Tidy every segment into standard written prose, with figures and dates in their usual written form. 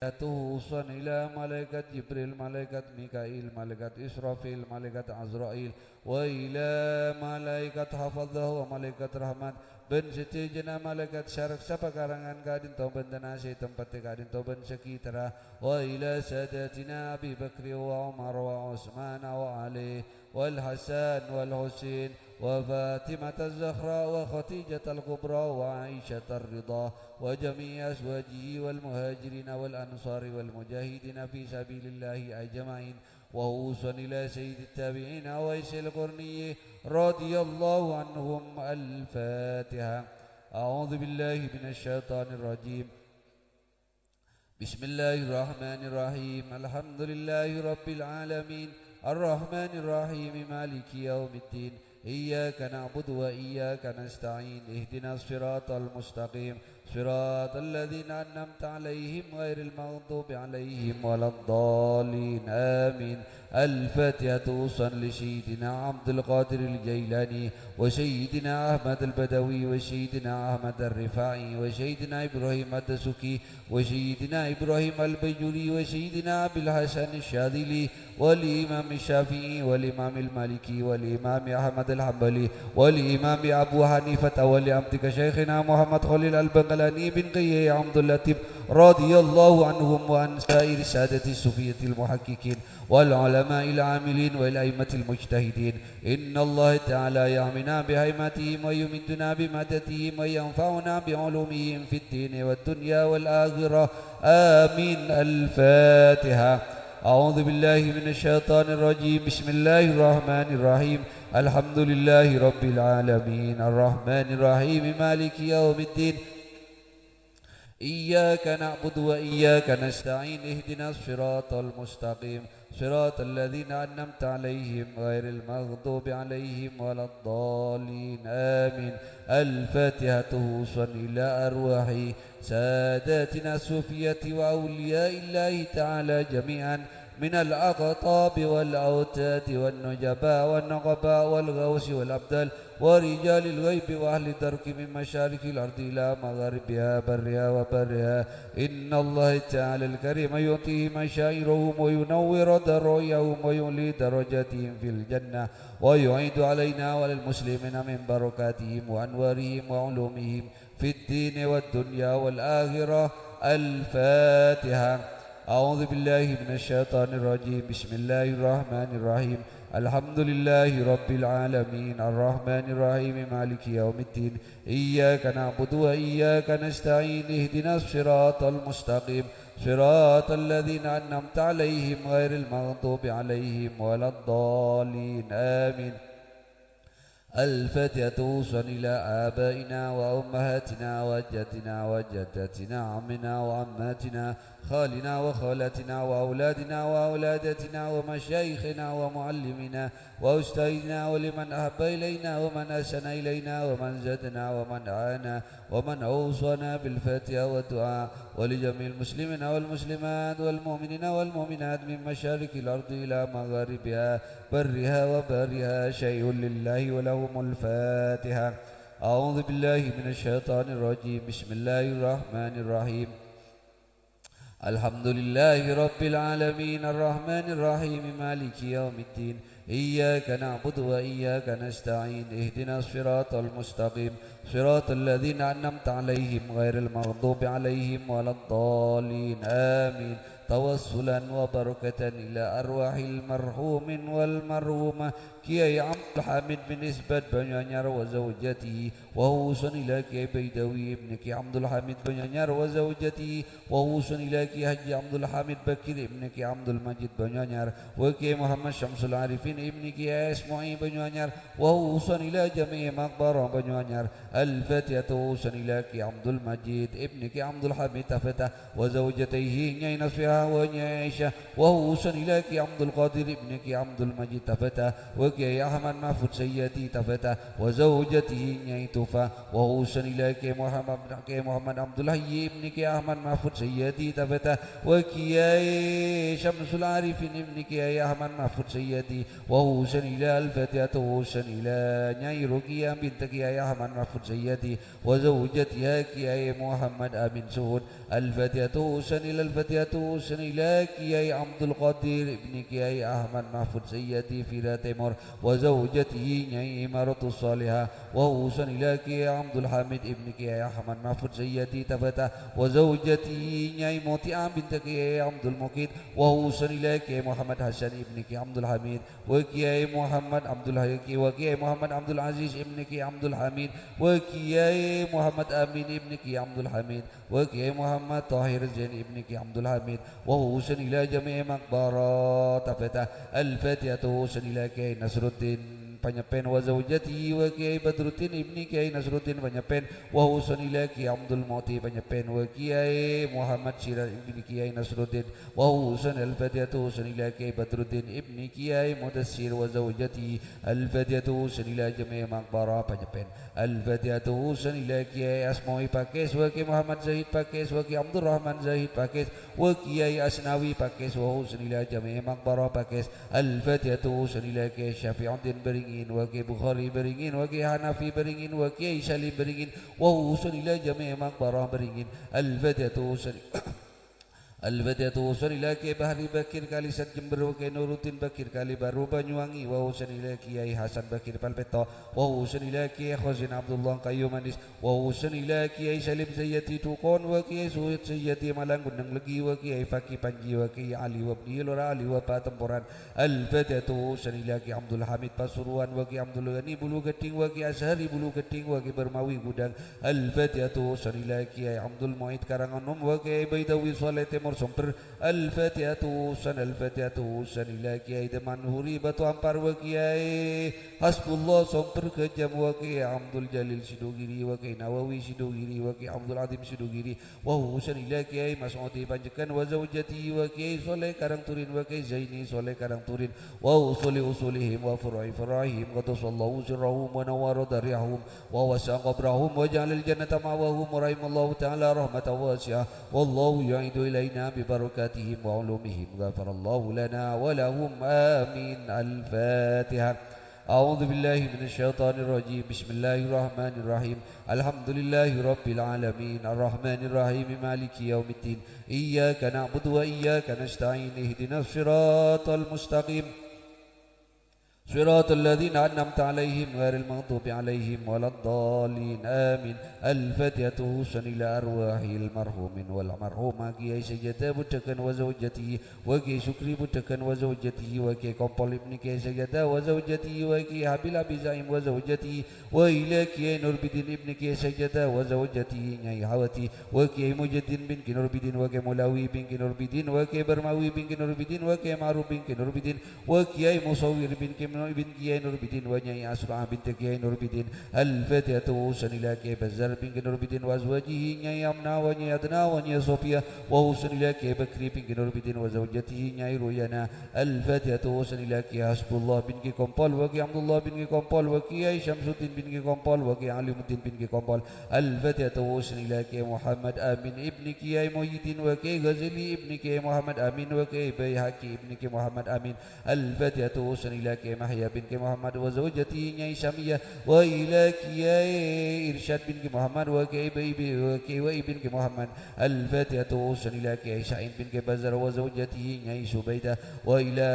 توصل إلى ملائكة جبريل ملائكة ميكائيل ملائكة إسرافيل ملائكة عزرائيل وإلى ملائكة حفظه وملائكة رحمة ben setijana malaikat syarak sapa karangan kadin toban tanasi tempat kadin toban sekitara wa ila sadatina Abi Bakri wa Umar wa Utsman wa Ali wal Hasan wal Husain wa Fatimah az-Zahra wa Khadijah al-Kubra wa Aisyah ar-Ridha wa jami' azwajihi wal muhajirin wal ansari wal mujahidin fi sabilillahi ajma'in ووصل إلى سيد التابعين وإيس القرني رضي الله عنهم. الفاتحة. أعوذ بالله من الشيطان الرجيم. بسم الله الرحمن الرحيم. الحمد لله رب العالمين الرحمن الرحيم مالك يوم الدين إياك نعبد وإياك نستعين اهدنا الصراط المستقيم صراط الذين أنعمت عليهم غير المغضوب عليهم ولا الضالين آمين. الفاتحة. وصل لسيدنا عبد القادر الجيلاني وسيدنا أحمد البدوي وسيدنا أحمد الرفاعي وسيدنا إبراهيم الدسوقي وسيدنا إبراهيم البيجوري وسيدنا أبي الحسن الشاذلي والإمام الشافعي والإمام المالكي والإمام أحمد الحنبلي والإمام أبو حنيفة ولعبدك شيخنا محمد خليل البغلاني بن قيي عبد اللطيف رضي الله عنهم وعن سائر السادة الصوفية المحققين والعلماء العاملين والأئمة المجتهدين. إن الله تعالى يعمنا بهيمتهم ويمدنا بمدتهم وينفعنا بعلومهم في الدين والدنيا والآخرة آمين. الفاتحة. أعوذ بالله من الشيطان الرجيم. بسم الله الرحمن الرحيم. الحمد لله رب العالمين الرحمن الرحيم مالك يوم الدين إياك نعبد وإياك نستعين اهدنا الصراط المستقيم صراط الذين أنعمت عليهم غير المغضوب عليهم ولا الضالين آمين. الفاتحة. وصل إلى أرواح ساداتنا الصوفية وأولياء الله تعالى جميعا من الأقطاب والأوتاد والنجباء والنقباء والغوث والأبدال ورجال الغيب وأهل الدرك من مشارق الأرض إلى مغاربها برها وبرها. إن الله تعالى الكريم يعطيه مشاعرهم وينور درجهم ويعلي درجاتهم في الجنة ويعيد علينا وعلى المسلمين من بركاتهم وأنوارهم وعلومهم في الدين والدنيا والآخرة. الفاتحة. أعوذ بالله من الشيطان الرجيم. بسم الله الرحمن الرحيم. الحمد لله رب العالمين الرحمن الرحيم مالك يوم الدين إياك نعبد وإياك نستعين اهدنا الصراط المستقيم صراط الذين أنعمت عليهم غير المغضوب عليهم ولا الضالين آمين. الفاتحة. توصل إلى آبائنا وأمهاتنا وجدنا وجدتنا عمنا وعماتنا خالنا وخالاتنا وأولادنا وأولادتنا ومشايخنا ومعلمنا وأستاذنا ولمن أحب إلينا ومن أحسن إلينا ومن زادنا ومن عانا ومن أوصانا بالفاتحة والدعاء ولجميع المسلمين والمسلمات والمؤمنين والمؤمنات من مشارق الأرض إلى مغاربها برها وبرها شيء لله ولهم. الفاتحة. أعوذ بالله من الشيطان الرجيم. بسم الله الرحمن الرحيم. الحمد لله رب العالمين الرحمن الرحيم مالك يوم الدين إياك نعبد وإياك نستعين اهدنا الصراط المستقيم صراط الذين أنعمت عليهم غير المغضوب عليهم ولا الضالين آمين. توسلا وبركة إلى أرواح المرحوم والمرحومة Kiai Abdul Hamid bin Isbat Banyuanyar wa zawjatihi wa husun ila Kiai Baidawi ibn Kiai Abdul Hamid Banyuanyar wa zawjatihi wa husun ila Kiai Haji Abdul Hamid Bakir ibn Kiai Abdul Majid Banyuanyar wa Kiai Muhammad Syamsul Arifin ibn Kiai Ismail Banyuanyar wa husun ila jami'i maqbarah Banyuanyar. Al-Fatihah. Husun ila Kiai Abdul Majid ibn Kiai Abdul Hamid Tafatah wa zawjatihi Nyai Nasfiha ونعيشة وهوسا إلى كي عبد القادر ابن كي عبد المجيد تفتا وكي أحمد محفوظ سيدي تفتا وزوجته نيتوفا وهوسا إلى كي محمد عبد الحي ابن كي أحمد محفوظ سيدي تفتا وكي شمس العارفين ابن كي أحمد محفوظ سيدي وهوسا إلى الفتاة وهوسا إلى نير رقية بنت كي أحمد محفوظ سيدي وزوجتها كي محمد أمين سهود الفتاة وهوسا إلى الفتاة وهوسا إلى كي عبد القادر ابن كي أحمد محفوظ سيدي في تيمور وزوجته نير إمارة الصالحة وهوسا إلى كي عبد الحميد ابن كي أحمد محفوظ سيدي تفتا وزوجته نير موتئة بنت كي عبد المقيت وهوسا إلى كي محمد حسن ابن كي عبد الحميد وكي محمد عبد الحكي وكي محمد عبد العزيز ابن كي عبد الحميد وكي محمد أمين ابن كي عبد الحميد وكي محمد طاهر الزين ابن كي عبد الحميد وهوسا إلى جميع مقبرات تفتا الفاتحة وهوسا إلى كي نصر الدين Panyapen wa zaujati wa Kiai Badruddin ibni Kiai Nasruddin Panyapen wa husan ila Kiai Abdul Mauti Panyapen wa Kiai Muhammad Sirar ibni Kiai Nasruddin wa husan al-fatihatu husan ila Kiai Badruddin ibni Kiai Mudassir wa zaujati al-fatihatu husan ila jami' maqbara Panyapen al-fatihatu husan ila Kiai Asmawi Pakis wa Kiai Muhammad Zahid Pakis wa Kiai Abdul Rahman Zahid Pakis wa Kiai Asnawi Pakis wa husan ila jami' maqbara Pakis al-fatihatu husan ila Kiai Syafi'uddin Bering وكي بخاري برينين وكي حنفي برينين وكي شالي برينين ووصل إلى جميع مقبرة برينين الفتاة وصل الفتاة وصل إلى كي بحري بكير kali Sat Jember وكي نورudin Bakir kali Baru Banyuwangi ووصل إلى Kiai Hasan Bakir Palpeta ووصل إلى Kiai Khazin Abdullah Kayu Manis ووصل إلى Kiai Salim Sayyati Tukon وكي Suhid Sayyati Malang Gunung Legi وكي Faki Panji وكي Ali Wabni Lora Ali Wabah Temporan الفتاة وصل إلى Kiai Abdul Hamid Pasuruan وكي Abdul Ghani Bulu Geting وكي Ashari Bulu Geting وكي Bermawi Gudang الفتاة وصل إلى Kiai Abdul Mu'id Karanganum وكي Baidawi Saleh Somper al-fatihatu san al-fatihatu san ila Kiai Deman Huri Batu Ampar wa Kiai Hasbullah Somper Kejam wa Kiai Abdul Jalil Sidogiri wa Kiai Nawawi Sidogiri wa Kiai Abdul Adim Sidogiri wa husan ila Kiai Mas'udi Panjekan wa zawjati wa Kiai Soleh Karangturin wa Kiai Zaini Soleh Karangturin wa usulihim wa furai farahim qadasallahu sirrahum wa nawara darihum wa wasa qabrahum wa ja'alil jannata ma'wahum wa rahimallahu ta'ala rahmatan wasi'ah wallahu ya'idu ilaina ببركاتهم وعلومهم غفر الله لنا ولهم آمين الفاتحة أعوذ بالله من الشيطان الرجيم بسم الله الرحمن الرحيم الحمد لله رب العالمين الرحمن الرحيم مالك يوم الدين إياك نعبد وإياك نستعين اهدنا الصراط المستقيم صراط الذين أنعمت عليهم غير المغضوب عليهم ولا الضالين آمين الفاتحة حسن إلى أرواح المرحومين والمرحومة كي سجدة بتكن وزوجته وكي شكري بتكن وزوجته وكي كمبل ابن كي سجدة وزوجته وكي حبيل أبي زعيم وزوجته وإلى كي نور بدين ابن كي سجدة وزوجته نيا حوتي وكي مجدين بن كي نور بدين وكي ملاوي بن كي نور بدين وكي برماوي بن كي نور بدين وكي معروف بن كي نور بدين وكي مصور بن كي بن Kiai Nurbidin wa Nyai Asra bint Kiai Nurbidin al-fatihatu husan ila Kiai Bazar bin Nurbidin wa azwajihi Nyai Amna wa Nyai Adna wa Nyai Sofia wa husan ila Kiai Bakri bin Nurbidin wa zawjatihi Nyai Ruyana al-fatihatu husan ila Kiai Hasbullah bin Kompol wa Kiai Abdullah bin Kompol wa Kiai Syamsuddin bin Kompol wa Kiai Alimuddin bin Kompol al-fatihatu husan ila Kiai Muhammad Amin ibni Kiai Muhyiddin wa Kiai Ghazali ibni Kiai Muhammad Amin wa Kiai Bayhaqi ibni Kiai Muhammad Amin al-fatihatu husan ila Kiai Mahya bin Muhammad wa zawjati Nyai Samiyah wa ila Kiai Irsyad bin Muhammad wa Kiai Wai bin Muhammad al-fatihatu husan ila Kiai Sa'in bin Bazar wa zawjati Nyai Subaidah wa ila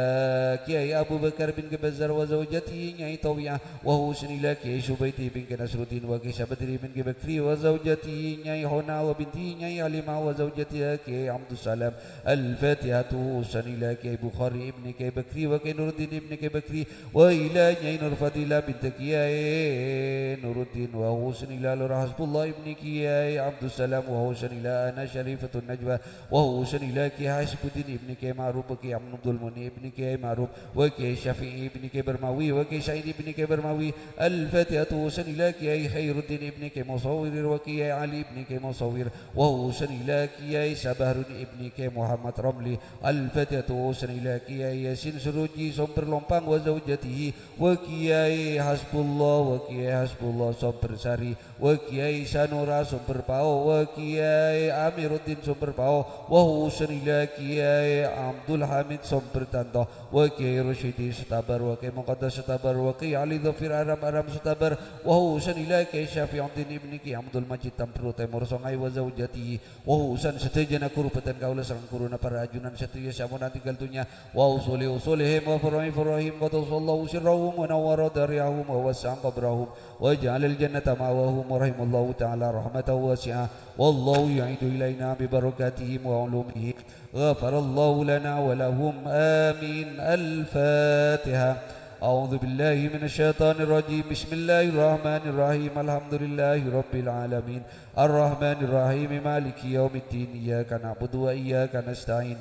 Kiai Abu Bakar bin Bazar wa zawjati Nyai Tawiyah wa husan ila Kiai Subaiti bin Nasruddin wa Kiai Sabadri bin Bakri wa zawjati Nyai Hona wa binti Nyai Alimah wa zawjati Kiai Abdus Salam al-fatihatu husan ila Kiai Bukhari ibn Kiai Bakri wa Kiai Nuruddin ibn Kiai Bakri wa ila Nyai Nur Fadilah binti Kiai Nuruddin wa husan ila Lur Hasbullah ibni Kiai Abdul Salam wa husan ila Ana Syarifatun Najwa wa husan ila Kiai Hasbuddin ibni Kiai Ma'ruf wa Kiai Abdul Muni ibni Kiai Ma'ruf wa Kiai Syafi'i ibni Kiai Bermawi wa Kiai Sa'id ibni Kiai Bermawi al-Fatihatu husan ila Kiai Khairuddin ibni Kiai Musawwir wa Kiai Ali ibni Kiai Musawwir wa husan ila Kiai Sabahrun ibni Kiai Muhammad Ramli al-Fatihatu husan ila Kiai Yasin Suruji Somper Lompang wa zawjatihi wa Kiai Hasbullah wa Kiai Hasbullah Somper Sari wa Kiai Sanura Somper Pao wa Kiai Amiruddin Somper Pao wa husan ila Kiai Abdul Hamid Somper Tantoh wa Kiai Rusyidi Sutabar wa Kiai Muqaddas Sutabar wa Kiai Ali Dhafir Aram Sutabar wa husan ila Kiai Syafi'uddin ibni Kiai Abdul Majid Tampru Timur Songai wa zawjatihi wa husan setajana kurupatan kaula sareng kuruna para ajunan setia samunan tinggal tunya wa usulihim wa furahim wa sallallahu sirrahum wa nawwara dariyahum wa wasa'an qabrahum wa ja'alal jannata ma'wahum wa rahimallahu ta'ala rahmatahu wasi'ah wallahu yu'idu ilaina bi barakatihim wa ulumihim ghafarallahu lana wa lahum amin al-Fatiha. أعوذ بالله من الشيطان الرجيم بسم الله الرحمن الرحيم الحمد لله رب العالمين الرحمن الرحيم مالك يوم الدين إياك نعبد وإياك نستعين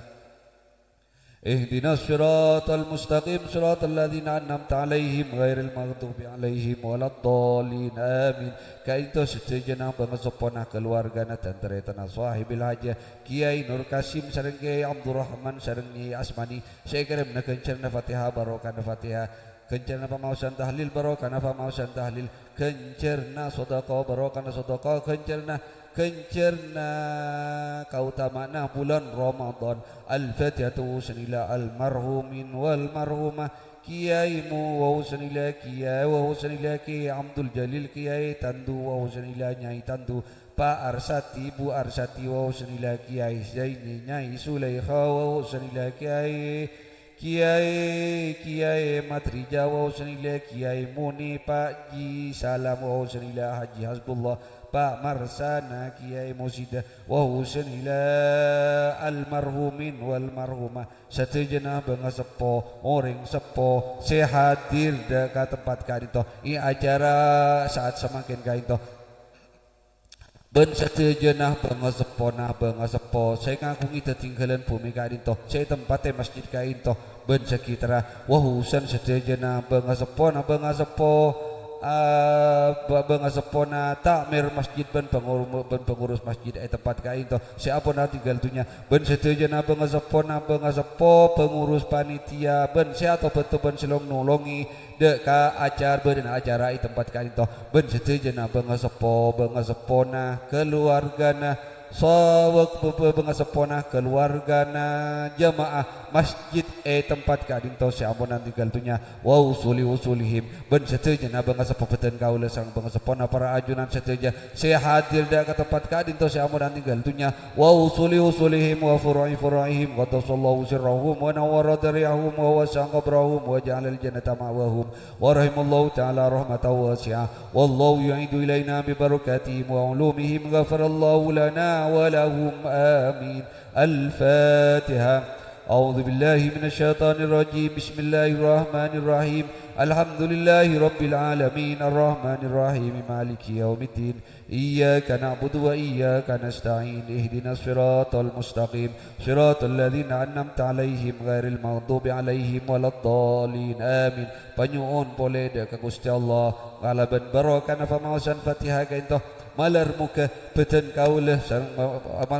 اهدنا الصراط المستقيم صراط الذين أنعمت عليهم غير المغضوب عليهم ولا الضالين آمين. Kaito setujuan pengesopona keluargana tenteretana sahibil hajah Kiai Nur Kasim sareng Kiai Abdurrahman sareng Nyai Asmani saya kirim na kencerna Fatihah barokah Fatihah kencerna pamausan tahlil barokah pamausan tahlil kencerna sedekah barokah sedekah kencerna kautamana bulan Ramadan al-Fatihatu senila al-marhumin wal marhumah Kiaimu wa husan ila Kiai wa husan ila Kiai Abdul Jalil Kiai Tandu wa husan ila Nyai Tandu Pak Arsati Bu Arsati wa husan ila Kiai Zaini Nyai Sulaikha wa husan ila Kiai Matrija wa husan ila Kiai Muni Pak Ji Salam wa husan ila Haji Hasbullah Pak Marsana Kiai Musida wa husan ila almarhumin wal marhumah satejana bangga sepo orang sepo sehadir ka tempat kadito ini acara saat semakin kadito ben satejana bangga sepo saya ngakungi tertinggalan bumi kadito saya tempatnya masjid kadito ben sekitar wa husan satejana bangga sepo bangga sepona takmir masjid ben pengurus masjid tempat kain toh siapa nanti galtunya ben setujana bangga sepo pengurus panitia ben siapa betul ben silong nolongi dek ka acara tempat kain toh ben setujana bangga sepona keluargana sawak bangga sepona keluargana jamaah masjid tempat kadinto siamonan tinggaltunya wa usulihim ben setujana bangga sepopeten kaula sang bangga sepona para ajunan setuja saya hadir da ke tempat kadinto siamonan tinggaltunya wa usulihim wa furahim wa sallallahu sirrahum wa nawwara dariyahum wa wasa'an qabrahum wa ja'alal jannata ma'wahum wa rahimallahu ta'ala rahmatahu wasi'ah wallahu yu'idu ilaina bi barakatihim wa ulumihim ghafarallahu lana wa lahum amin. Al-Fatiha. أعوذ بالله من الشيطان الرجيم بسم الله الرحمن الرحيم الحمد لله رب العالمين الرحمن الرحيم مالك يوم الدين إياك نعبد وإياك نستعين اهدنا الصراط المستقيم صراط الذين أنعمت عليهم غير المغضوب عليهم ولا الضالين آمين. Panyuun boleh dek Gusti Allah ngalaban barokah nafa mausan Fatihah kaintoh malar muka beten kauleh sareng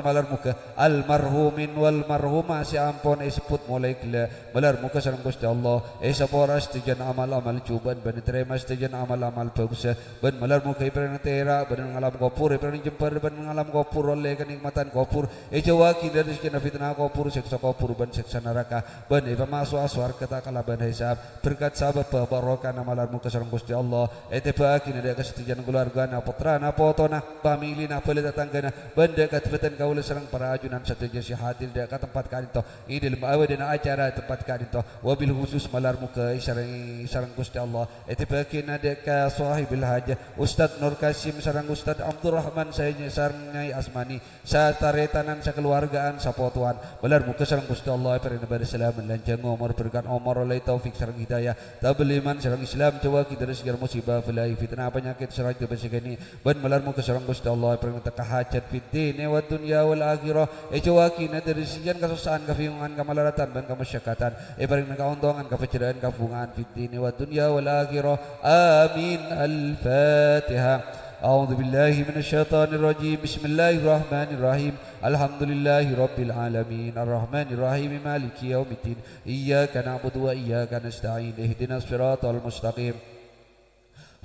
malar muka almarhumin wal marhumah si ampun sebut mulai gila malar muka sareng Gusti Allah sapora setujan amal-amal cuban ben terima setujan amal-amal bagus ben malar muka ibrana tera ben ngalam kopur ibrana jempar ben ngalam kopur oleh kenikmatan kopur jawaki dari sekian fitnah kopur siksa kopur ben siksa neraka ben masuk aswar kata kalaban hisab berkat sahabat barokah malar muka sareng Gusti Allah bagi ada kesetujan keluarga na putra na foto na pamilya na pala tatanggana benda kat fatan kaula sareng para ajunan sateja si hadir dak ka tempat kadinto idil maawa dina acara tempat kadinto wabil khusus malar muka sareng Gusti Allah etibakin ada ka sahibil hajah Ustaz Nur Kasim sareng Ustaz Abdurrahman sayanya sareng Nyai Asmani sataretanan sakeluargaan sapotuan malar muka sareng Gusti Allah perina barisalam lanjang umur berkat umur oleh taufik sareng hidayah tabliman sareng Islam jawa kita segala musibah filai fitnah penyakit sareng kebasikani ban malar muka sareng Gusti Allah perina takahajat fid din wa dunya wal akhirah jawa kita dari sekian kasusahan kabingungan kamalaratan ban kamasyakatan perina kauntungan kafajraan kafungan fid din wa dunya wal akhirah amin al-fatihah. أعوذ بالله من الشيطان الرجيم بسم الله الرحمن الرحيم الحمد لله رب العالمين الرحمن الرحيم مالك يوم الدين إياك نعبد وإياك نستعين اهدنا الصراط المستقيم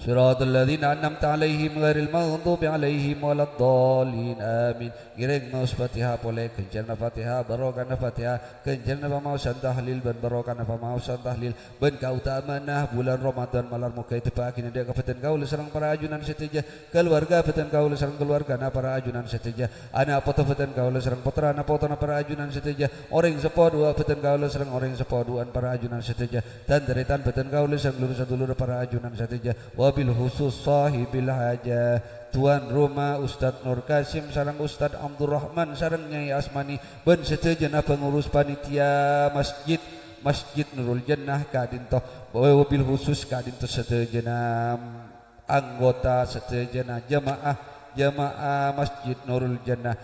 صراط الذين أنعمت عليهم غير المغضوب عليهم ولا الضالين آمين giring maus Fatihah boleh kencerna Fatihah barokana Fatihah kencerna pamausan tahlil ban barokana pamausan tahlil ban kautamana bulan Ramadan malar muka itu pakin dia kafatan kaula sareng para ajunan seteja keluarga fatan kaula sareng keluargana para ajunan seteja anak foto fatan kaula sareng putrana potona para ajunan seteja orang sepodua fatan kaula sareng orang sepoduan para ajunan seteja dan deretan fatan kaula sareng lurus-lurus para ajunan seteja wabil khusus sahibil hajah tuan rumah Ustaz Nur Kasim sareng Ustaz Abdurrahman sareng Nyai Asmani ben setejana pengurus panitia Masjid Nurul Jannah kadinto wabil khusus kadinto setejana anggota setejana jamaah Masjid Nurul Jannah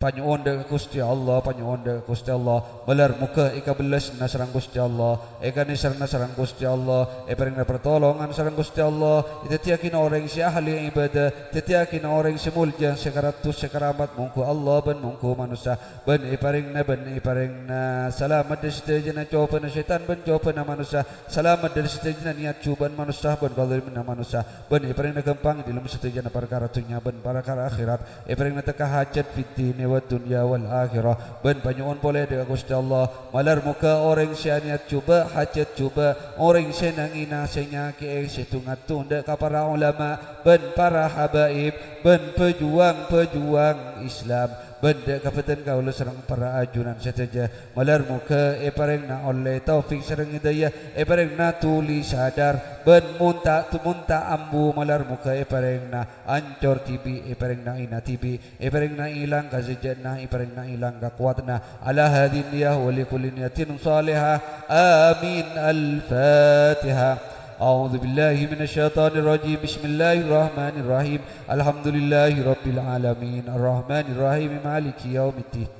panyuwun deuk Gusti Allah panyuwun deuk Gusti Allah belar muka ika belas sareng Gusti Allah ika ni sareng Gusti Allah paringna pertolongan sareng Gusti Allah tetiakin orang si ahli ibadah tetiakin orang si mulja sekaratus sekaramat mungku Allah ban mungku manusia ban paringna selamat dari setejana cobaan syaitan ban cobaan manusia selamat dari setejana niat cobaan manusia ban zalimin manusia ban paringna gampang di dalam setejana perkara dunya ban perkara akhirat paringna teka hajat fitini wa dunya wal akhirah ban panyuwun boleh deuk Gusti Allah malar muka orang syaniat cuba hajat cuba orang senangina senyaki setungat tunda ka para ulama ban para habaib ban pejuang Islam benda kafatan kaula sareng para ajunan seteja malar muka paringna oleh taufik sareng hidayah paringna tuli sadar ben munta ambu malar muka paringna ancor tibi paringna ina tibi paringna ilang kasejana paringna ilang kakuatna ala hadin ya wa likulli niyatin salihah amin al-fatihah. أعوذ بالله من الشيطان الرجيم بسم الله الرحمن الرحيم الحمد لله رب العالمين الرحمن الرحيم مالك يوم الدين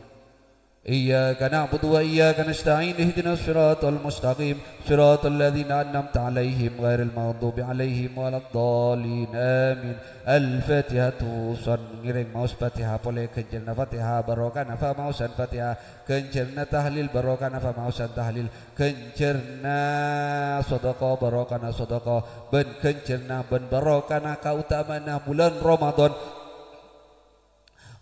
إياك نعبد وإياك نستعين اهدنا الصراط المستقيم صراط الذين أنعمت عليهم غير المغضوب عليهم ولا الضالين آمين الفاتحة صنgiring maus Fatihah boleh kencerna Fatihah barokana fa mausan Fatihah kencerna tahlil barokana fa mausan tahlil kencerna sedekah barokana sedekah ben kencerna ben barokana kautamana bulan Ramadan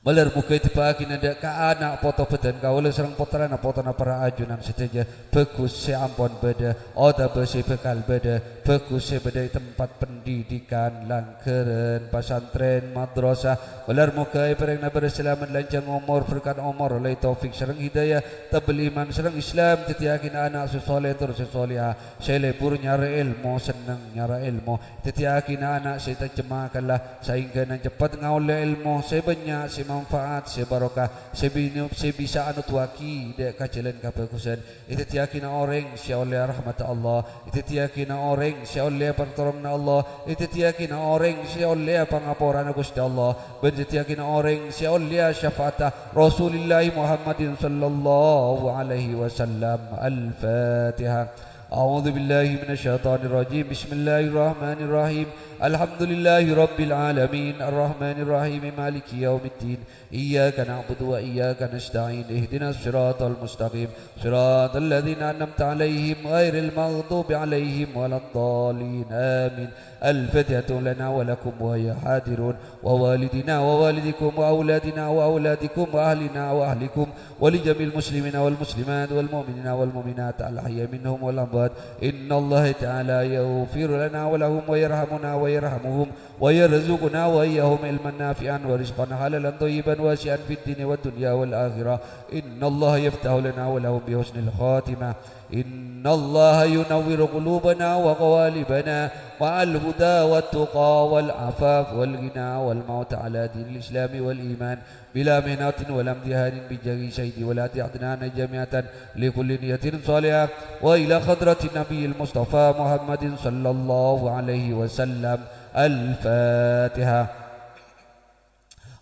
malar muka itu pakin ada ka anak foto peten kaula sareng putrana potona para ajunan seteja bagus se ampon beda oda besi bekal beda bagus se beda tempat pendidikan langkeren pesantren madrasah malar muka perengna berselamat lanjang umur berkat umur oleh taufik sareng hidayah tabliman sareng Islam tetiakin anak sesoleh tur sesolihah selebur nyara ilmu seneng nyara ilmu tetiakin anak saya terjemahkanlah sehingga nan cepat ngaule ilmu saya banyak manfaat sebarokah sebisa anu tuaki dek kajalan kabagusan itu tiakina orang syaallah rahmat Allah itu tiakina orang syaallah pertolongan Allah itu tiakina orang syaallah pangapuran Gusti Allah ben tiakina orang syaallah syafaat Rasulullah Muhammadin sallallahu alaihi wasallam al-Fatihah. أعوذ بالله من الشيطان الرجيم بسم الله الرحمن الرحيم الحمد لله رب العالمين الرحمن الرحيم مالك يوم الدين إياك نعبد وإياك نستعين اهدنا الصراط المستقيم صراط الذين أنعمت عليهم غير المغضوب عليهم ولا الضالين آمين الفاتحة لنا ولكم وهي حاضرون ووالدنا ووالدكم وأولادنا وأولادكم وأهلنا وأهلكم ولجميع المسلمين والمسلمات والمؤمنين والمؤمنات الأحياء منهم والأموات الأموات. إن الله تعالى يغفر لنا ولهم ويرحمنا ويرحمهم ويرزقنا وإياهم علما نافعا ورزقا حلالا طيبا واسعا في الدين والدنيا والآخرة. إن الله يفتح لنا ولهم بحسن الخاتمة. إن الله ينور قلوبنا وقوالبنا مع الهدى والتقى والعفاف والغنى والموت على دين الإسلام والإيمان بلا مهنة ولا امتهان بجاه سيدي ولا تعدنان جميعا لكل نية صالحة وإلى خضرة النبي المصطفى محمد صلى الله عليه وسلم. الفاتحة.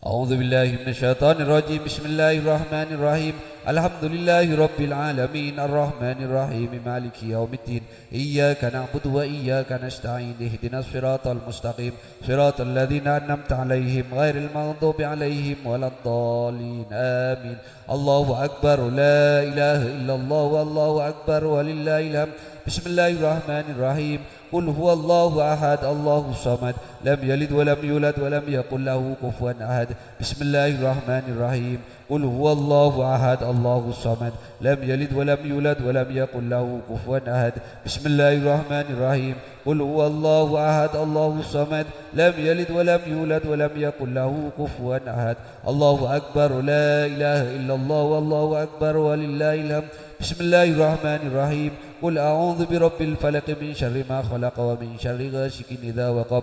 أعوذ بالله من الشيطان الرجيم. بسم الله الرحمن الرحيم. الحمد لله رب العالمين الرحمن الرحيم مالك يوم الدين. إياك نعبد وإياك نستعين. اهدنا الصراط المستقيم صراط الذين أنعمت عليهم غير المغضوب عليهم ولا الضالين آمين. الله أكبر. لا إله إلا الله والله أكبر ولله الحمد. بسم الله الرحمن الرحيم. قل هو الله أحد الله الصمد لم يلد ولم يولد ولم يكن له كفوا أحد. بسم الله الرحمن الرحيم. قل هو الله أحد الله الصمد لم يلد ولم يولد ولم يكن له كفوا أحد. بسم الله الرحمن الرحيم. قل هو الله أحد الله الصمد لم يلد ولم يولد ولم يكن له كفوا أحد. الله أكبر. لا إله إلا الله والله أكبر ولله الحمد. بسم الله الرحمن الرحيم. قل أعوذ برب الفلق من شر ما خلق ومن شر غاسق إذا وقب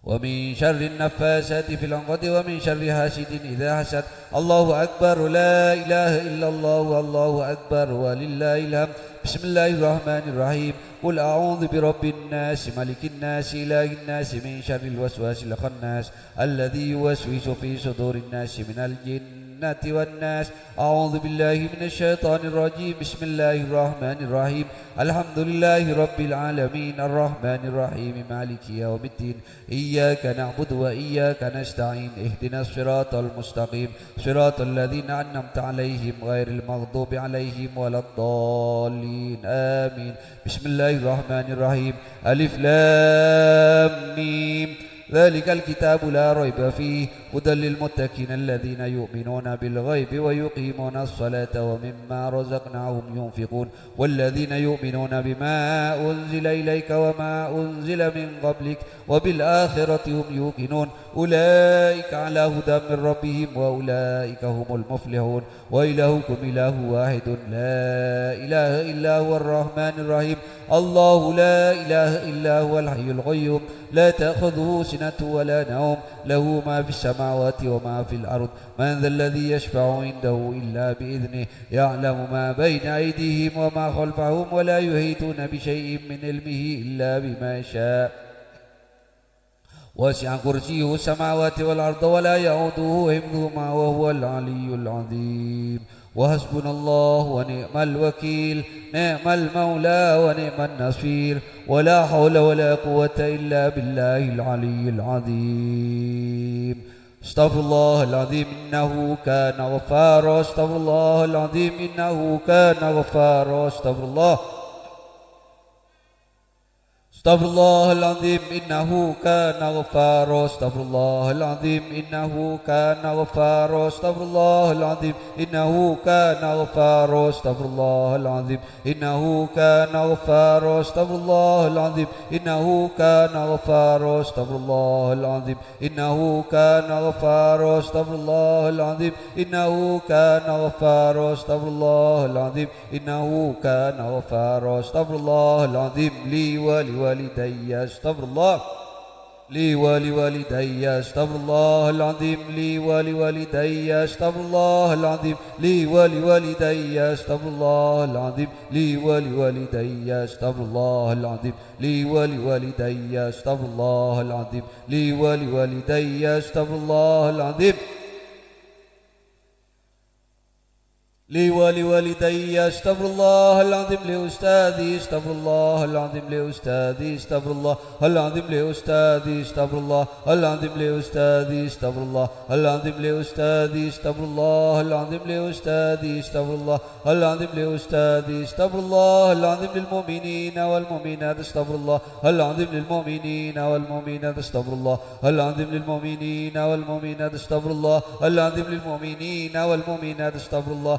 ومن شر النفاسات في العقد ومن شر حاسد إذا حسد. الله أكبر. لا إله إلا الله والله أكبر ولله الحمد. بسم الله الرحمن الرحيم. قل أعوذ برب الناس ملك الناس إله الناس من شر الوسواس الخناس الذي يوسوس في صدور الناس من الجنة والناس. أعوذ بالله من الشيطان الرجيم. بسم الله الرحمن الرحيم. الحمد لله رب العالمين الرحمن الرحيم مالك يوم الدين. إياك نعبد وإياك نستعين. اهدنا الصراط المستقيم صراط الذين أنعمت عليهم غير المغضوب عليهم ولا الضالين آمين. بسم الله الرحمن الرحيم. ألف لام ميم. ذلك الكتاب لا ريب فيه هدى للمتقين الذين يؤمنون بالغيب ويقيمون الصلاة ومما رزقناهم ينفقون والذين يؤمنون بما أنزل إليك وما أنزل من قبلك وبالآخرة هم يوقنون. أولئك على هدى من ربهم وأولئك هم المفلحون. وإلهكم إله واحد لا إله إلا هو الرحمن الرحيم. الله لا إله إلا هو الحي القيوم لا تأخذه سنة ولا نوم له ما في السماوات وما في الأرض. من ذا الذي يشفع عنده إلا بإذنه يعلم ما بين أيديهم وما خلفهم ولا يحيطون بشيء من علمه إلا بما شاء. وسع كرسيه السماوات والأرض ولا يعوده حفظهما وهو العلي العظيم. وحسبنا الله ونعم الوكيل. نعم المولى ونعم النصير. ولا حول ولا قوة إلا بالله العلي العظيم. استغفر الله العظيم إنه كان غفارا. استغفر الله العظيم إنه كان غفارا. استغفر الله. استغفر الله العظيم إنه كان غفارا. استغفر الله العظيم إنه كان غفارا. استغفر الله العظيم إنه كان غفارا. استغفر الله العظيم إنه كان غفارا. استغفر الله العظيم إنه كان غفارا. استغفر الله العظيم إنه كان غفارا. استغفر الله العظيم إنه كان غفارا. استغفر الله العظيم إنه كان غفارا. استغفر الله العظيم لي ولوالدي. استغفر الله لي ولوالدي. استغفر الله العظيم لي ولوالدي. استغفر الله العظيم لي ولوالدي. استغفر الله العظيم لي ولوالدي. استغفر الله العظيم لي ولوالدي. استغفر الله العظيم لي ولوالدي. استغفر الله العظيم لي ولوالدي. استغفر الله العظيم لأستاذي. استغفر الله العظيم لأستاذي. استغفر الله العظيم لأستاذي. استغفر الله العظيم لأستاذي. استغفر الله العظيم لأستاذي. استغفر الله العظيم لأستاذي. استغفر الله العظيم لأستاذي. استغفر الله العظيم للمؤمنين والمؤمنات. استغفر الله العظيم للمؤمنين والمؤمنات. استغفر الله العظيم للمؤمنين والمؤمنات. استغفر الله العظيم للمؤمنين والمؤمنات. استغفر الله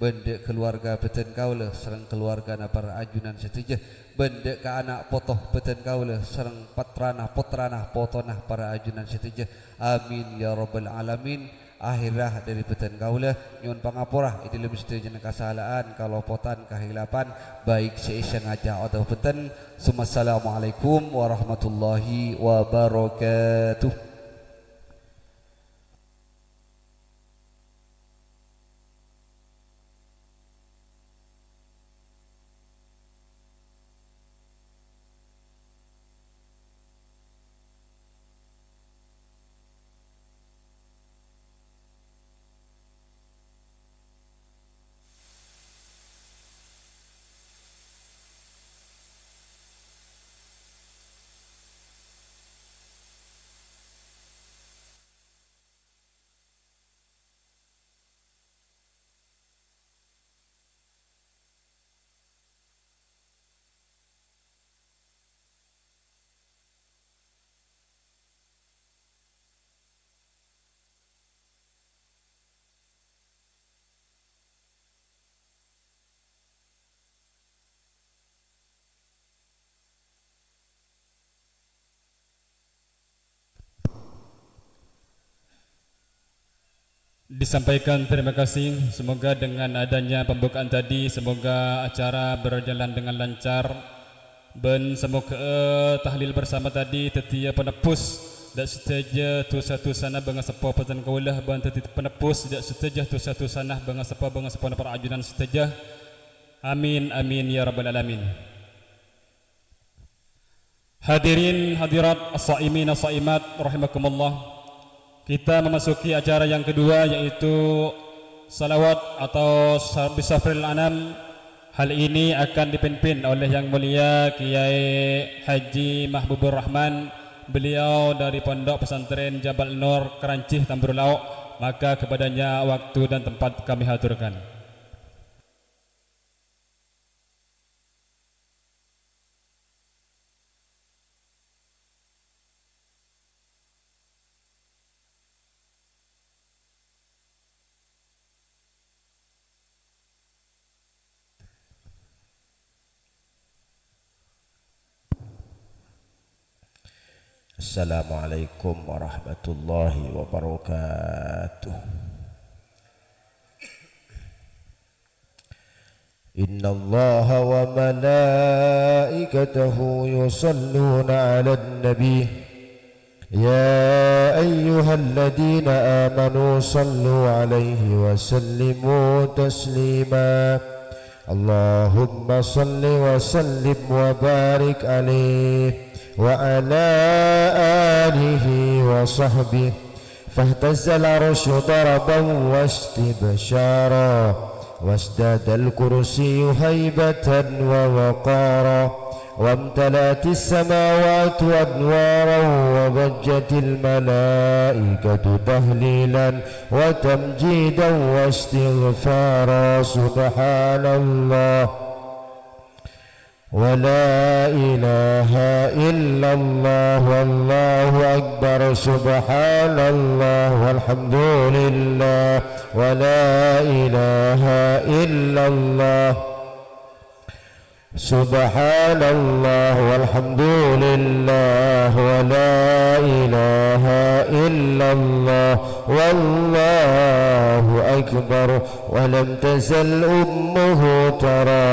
bendek keluarga beten kaula sareng keluarga para ajunan setijah bendek ke anak potoh beten kaula sareng patrana potonah para ajunan setijah amin ya rabbal alamin. Akhirah dari beten kaula nyuwun pangapura idi lebih setuju kesalahan kalopotan kehilapan baik sengaja atau beten. Assalamualaikum warahmatullahi wabarakatuh. Disampaikan terima kasih. Semoga dengan adanya pembukaan tadi semoga acara berjalan dengan lancar. Ben semoga tahlil bersama tadi tetia penepus dak seteja tu satu sana bangsa sepo patan kaulah ban tetia penepus dak seteja tu satu sana bangsa sepo para ajunan seteja. Amin amin ya rabbal alamin. Hadirin hadirat as-saimin as-saimat rahimakumullah. Kita memasuki acara yang kedua yaitu salawat atau bisafril anam. Hal ini akan dipimpin oleh Yang Mulia Kiai Haji Mahbubur Rahman. Beliau dari Pondok Pesantren Jabal Nur Kerancih Tambur Lauk. Maka kepadanya waktu dan tempat kami haturkan. Assalamualaikum warahmatullahi wabarakatuh. Inna Allah wa malaikatahu yusalluna ala nabi ya ayyuhalladina amanu sallu alaihi wa sallimu taslima. Allahumma salli wa sallim wa barik alaihi وعلى آله وصحبه فاهتز العرش ضربا واستبشارا وازداد الكرسي هيبة ووقارا وامتلأت السماوات أنوارا وضجت الملائكة تهليلا وتمجيدا واستغفارا سبحان الله ولا إله إلا الله والله أكبر سبحان الله والحمد لله ولا إله إلا الله سبحان الله والحمد لله ولا إله إلا الله والله أكبر ولم تزل أمه ترى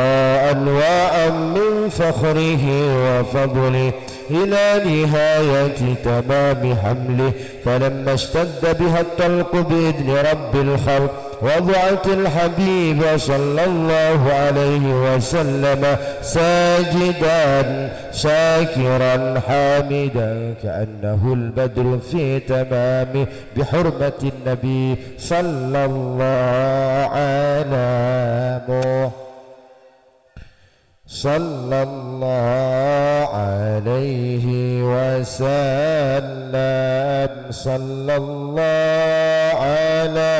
أنواعا من فخره وفضله إلى نهاية تمام حمله فلما اشتد بها الطلق بإذن رب الخلق وضعت الحبيب صلى الله عليه وسلم ساجدا شاكرا حامدا كأنه البدر في تمامه بحرمة النبي صلى الله على محمد صلى الله عليه وسلم صلى الله على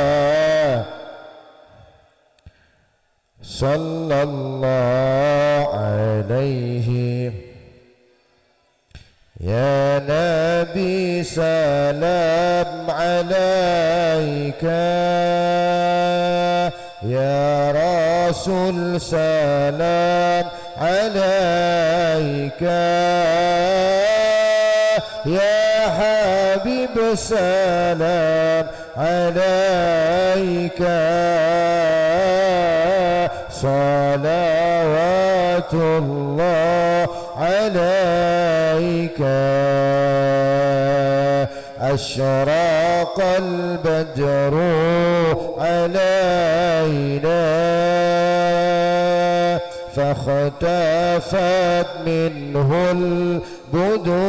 صلى الله عليه يا نبي سلام عليك يا رسول سلام عليك يا حبيب سلام عليك صلوات الله عليك أشرق البدر علينا فاختفت منه البدور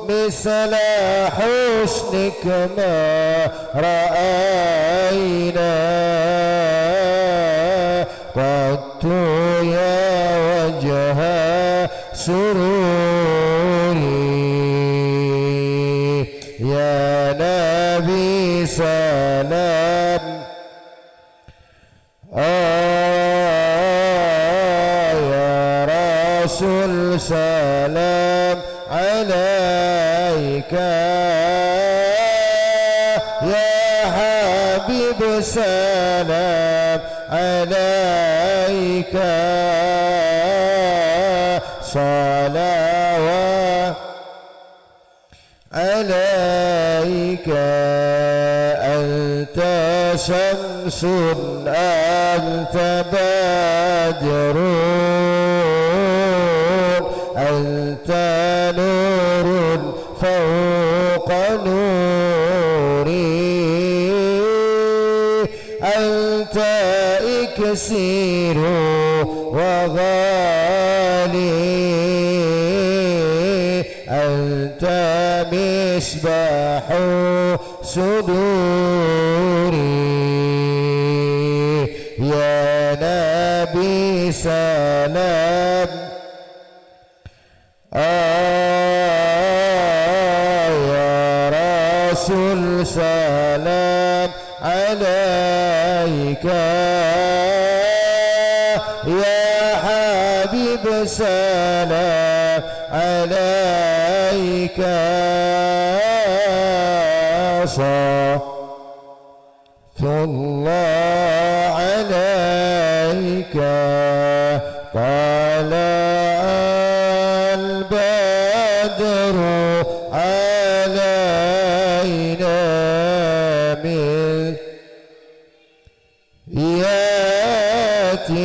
مثل حسنك ما رأينا قدت يا وجه سروري يا نبي سلام يا رسول سلام عليك يا حبيب سلام عليك صلوات عليك أنت شمس أنت بدر أنت نور فوق نوري أنت إكسير وغالي أنت مصباح صدوري يا نبي سلام يا رسول سلام عليك يا حبيب سلام عليك صلى الله عليك طلع البدر علينا من ياتي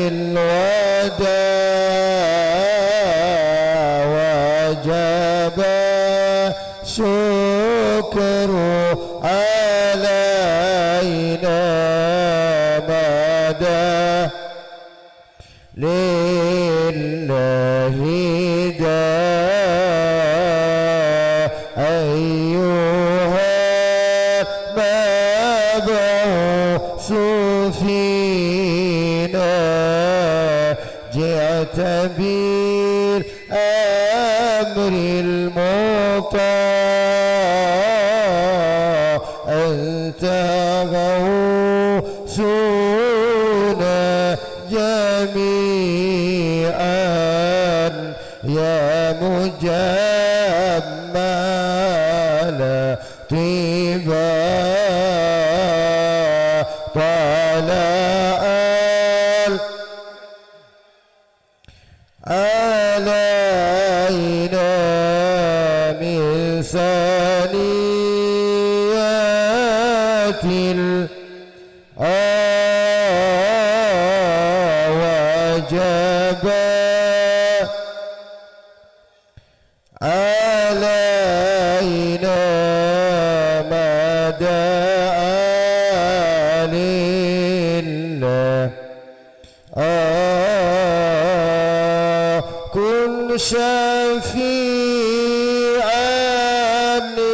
الوداع وجب شكر علينا مدى لله أيها المبعوث فينا جئت بالأمر المطاع أنت غوثنا جميعا يا مجمل طيبا طلع علينا من ثنيات وجب علينا ما دعا لله كن شفيعا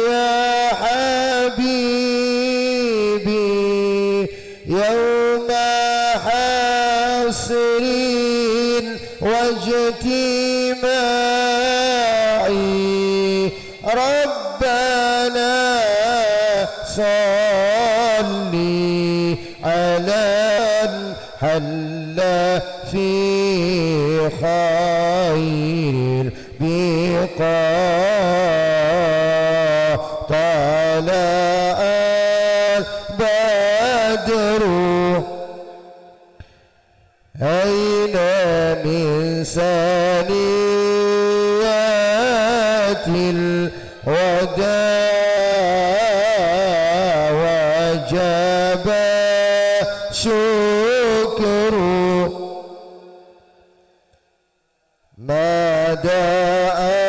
يا حبيبي يوم حسر واجتماعي ربنا صلي على حل في خير البقاع طلع ثنيات الوداع وجب شكر ما دعا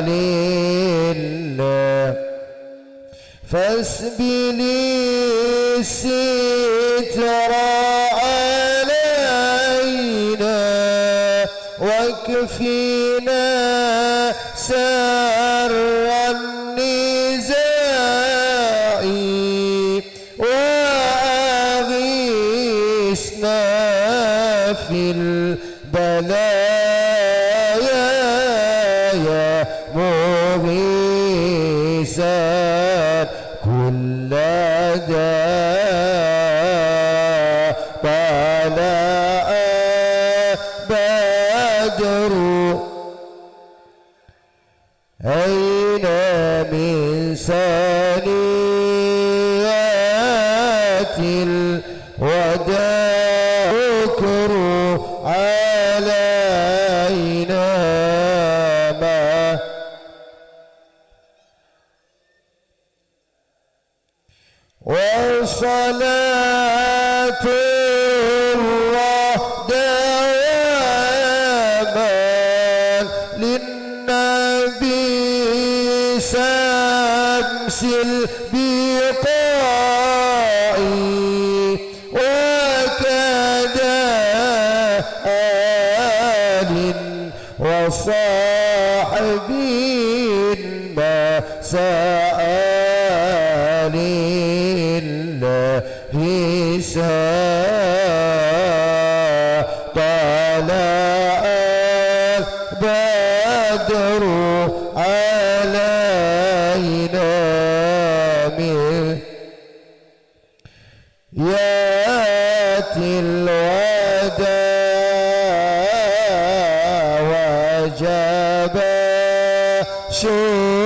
لله فاسبل الستر علينا واكفنا سر النزاع وأغثنا في البلايا يا مغيثا كل داء طلع بدر أين من ثنيات الوداع ذكر علينا ما وصلاة الله دواما للنبي شمس البقاع وكذا آل وصاحب ما سأل الله طلع البدر علينا من ياتي الوداع وجب شكر